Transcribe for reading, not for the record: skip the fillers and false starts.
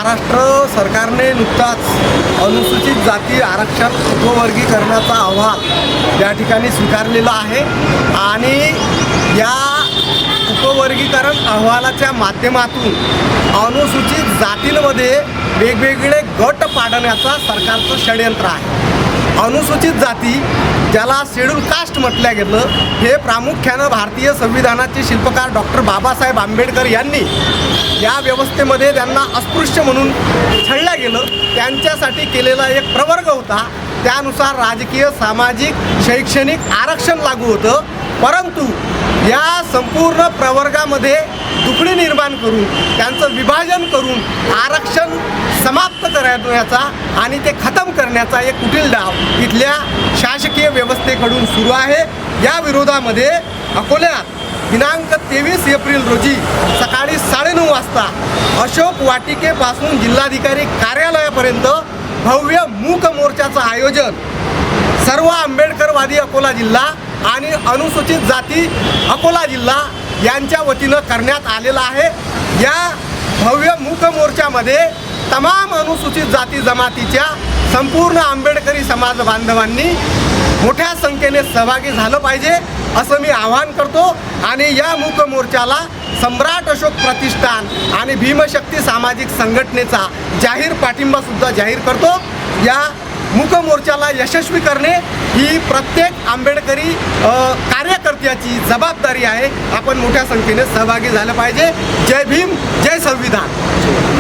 महाराष्ट्र सरकारने नुकताच अनुसूचित जाती आरक्षण उपवर्गीकरणाचा अहवाल या ठिकाणी स्वीकारलेला आहे आणि या उपवर्गीकरण अहवालाच्या माध्यमातून अनुसूचित जातींमध्ये वेगवेगळे गट पाडण्याचा सरकारचं षडयंत्र आहे। अनुसूचित जाती ज्याला शेड्यूल कास्ट म्हटलं गेलं हे प्रामुख्यानं भारतीय संविधानाचे शिल्पकार डॉक्टर बाबासाहेब आंबेडकर यांनी या व्यवस्थेमध्ये त्यांना अस्पृश्य म्हणून छळलं गेलं, त्यांच्यासाठी केलेला एक प्रवर्ग होता। त्यानुसार राजकीय, सामाजिक, शैक्षणिक आरक्षण लागू होतं, परंतु या संपूर्ण प्रवर्गामध्ये तुकडी निर्माण करून त्यांचं विभाजन करून आरक्षण समाप्त करण्याचा आणि ते खतम करण्याचा एक कुटील डाव इथल्या शासकीय व्यवस्थेकडून सुरू आहे। या विरोधामध्ये अकोल्यात दिनांक 23 एप्रिल रोजी सकाळी 9:30 वाजता अशोक वाटिकेपासून जिल्हाधिकारी कार्यालयापर्यंत भव्य मूक मोर्चाचं आयोजन सर्व आंबेडकरवादी अकोला जिल्हा आणि अनुसूचित जाती अकोला जिल्हा यांच्या वतीनं करण्यात आलेलं आहे। या भव्य मूक मोर्चामध्ये तमाम अनुसूचित जाती जमातीच्या संपूर्ण आंबेडकरी समाज बांधवांनी मोठ्या संख्येने सहभागी झालं पाहिजे असं मी आवाहन करतो आणि या मूक मोर्चाला सम्राट अशोक प्रतिष्ठान आणि भीमशक्ती सामाजिक संघटनेचा जाहीर पाठिंबासुद्धा जाहीर करतो। या मूक मोर्चाला यशस्वी करणे ही प्रत्येक आंबेडकरी कार्यकर्त्याची जबाबदारी आहे। आपण मोठ्या संख्येने सहभागी झालं पाहिजे। जय भीम, जय संविधान।